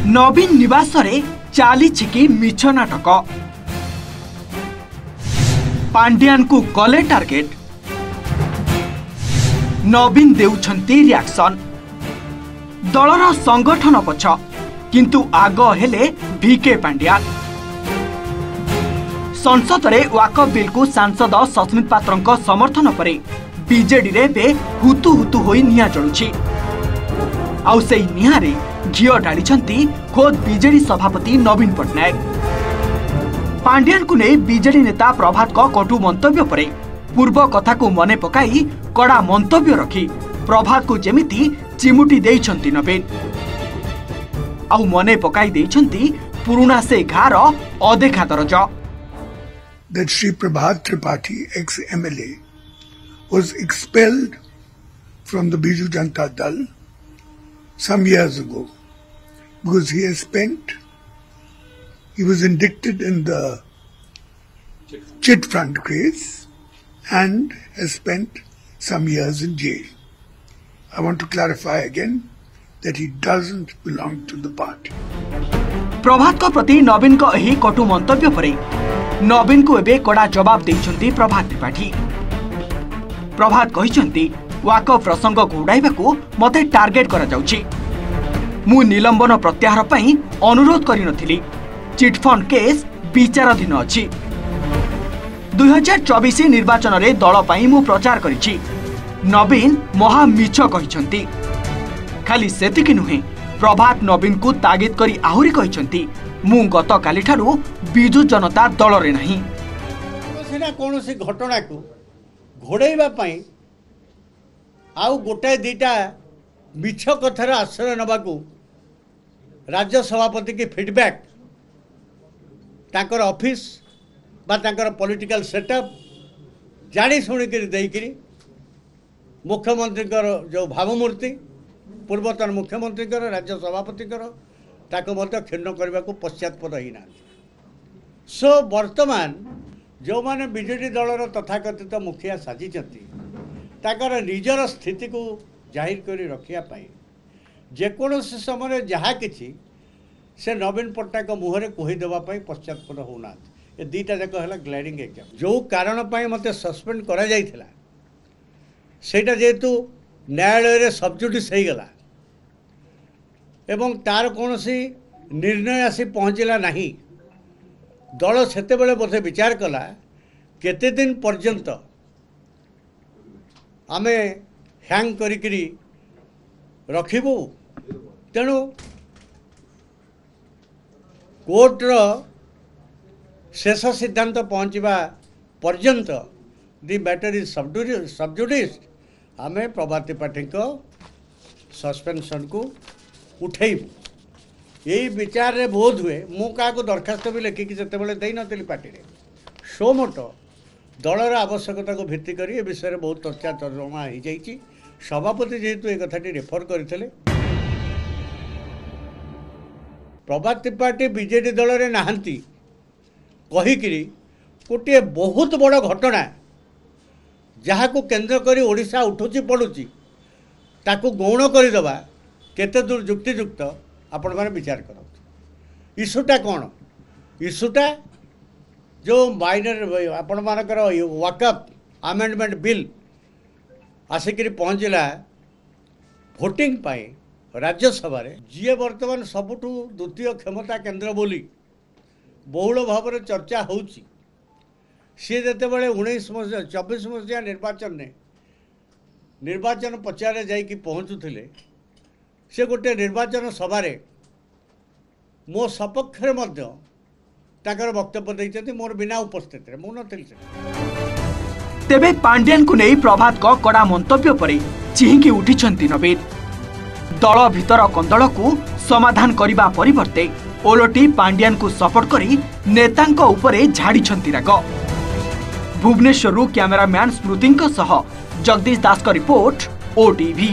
नवीन निवास रे चाली छिकी मिछ नाटक पांड्यान को कले टार्गेट नवीन देउछंती रिएक्शन दलर संगठन पछ किंतु आग हेले भिके पांड्या संसद रे वाकफ बिल को सांसद सस्मित पात्र समर्थन पर बीजेडी रे बे हुतु हुतु होई निया जळुछि आउ सेई निया रे घियो डालिछंती खोद बीजेडी सभापति नवीन पटनायक पांड्यान को नै बीजेडी नेता प्रभात को कटु मंतव्य परे पूर्व कथा को मने पकाई कड़ा मंतव्य रखी प्रभात को जेमिति चिमुटी देइछंती नवीन आउ मने पकाई देइछंती पुरुना से घार अदेखा दरज that Shri Prabhat Tripathi, ex-MLA, was expelled from the Biju Janata Dal some years ago because he was indicted in the chit fund case and has spent some years in jail. I want to clarify again that he doesn't belong to the party. प्रभात को प्रति नवीन को एही कटु मंतव्य परे नवीन को एबे कड़ा जवाब देइछंती प्रभात त्रिपाठी प्रभात कहिछंती वाकफ प्रसंग घोड़ाइबा को मते टार्गेट करा जाउछि मु निलंबन प्रत्याहार पई अनुरोध करि नथिली चिटफंड केस विचाराधीन अछि 2024 निर्वाचन रे दल पई मु प्रचार करिछि नवीन महा मिछ कहिछंती खाली सेतिकि नुहे प्रभात नवीन को तागिद करी आहुरी कहिछंती मु गत काली ठारू बिजु जनता दल रे नहीं सेना कोनोसी घटना को घोड़ाइबा पई आउ गोटाए दीटा मिछ कथार आश्रय नबाकू राज्य सभापति की फीडबैक ताकर ऑफिस बा ताकर पॉलिटिकल सेटअप जानी शुणी कर देइकरी मुख्यमंत्री जो भावमूर्ति पूर्वतन मुख्यमंत्री राज्य सभापति ताको मत क्षीण करने को पश्चातपद ही ना सो वर्तमान जो माने बीजेडी दलर तथाकथित मुखिया साजिचंती ताकर निजर स्थिति को जाहिर करी रखिया पाई जेकोसी समय जहाँ किछि से नवीन पट्टनायक मुहरे कहीदेवा पश्चातपद होना ये दीटा जाक है ग्लाइडिंग एग्जाम जो कारण मत सस्पेंड करा जाइथिला सेटा जेहेतु न्यायालय रे सबजुडिस हो गला एवं तार कौन सी निर्णय आसी पहुँचला नहीं दल सेते बेले बोधे विचार कला केते दिन पर्यंत आमे हैंग करी रखिबू तेणु कोर्टर शेष सिद्धांत पहुँचवा पर्यंत दि मैटर इज सबजुडिस आमे प्रभात त्रिपाठी को सस्पेंशन को उठेबू यही विचार रे बोध हुए मु क्या दरखास्त भी लिखिकी जिते दे नी पार्टी रे सो मोटो दलर आवश्यकता को भित्ति कर ए विषय में बहुत चर्चा तर्जमा हो जाइए सभापति जेहेतु एक कथाटी रेफर करते प्रभात त्रिपाठी बीजेडी दल रे नाहंती कहीकि गोटे बहुत बड़ घटना जहाँ को केंद्र करी ओडिशा उठुची पड़ुची ताकू गौण करदेवा केते दूर युक्तियुक्त आपण मैंने विचार कर इश्यूटा कौन इश्यूटा जो माइनर आपण मानकर वाकफ आमेंडमेंट बिल आसिक पहुँचला भोटिंग पाई राज्यसभा जी वर्तमान सबुठू द्वितीय क्षमता केंद्र बोली बहुल भाव में चर्चा होची सी जिते बड़े 1924 मसीहा निर्वाचन पचारे जाइकी पहुँचुले से गोटे निर्वाचन सभा मो सपक्ष वक्तव्य देते मोर बिना उपस्थित मु नथिल तेबे पांड्यान को नहीं प्रभात को कड़ा मंतव्य पर चिहिकी उठिछंती नवीन दल भीतर कंदल को समाधान करने परिवर्ते ओलटी पांड्यान को सपोर्ट करी नेतांको उपरे झाड़ीछंती राग भुवनेश्वर कैमरामैन स्मृति सह जगदीश दास का रिपोर्ट ओटीवी।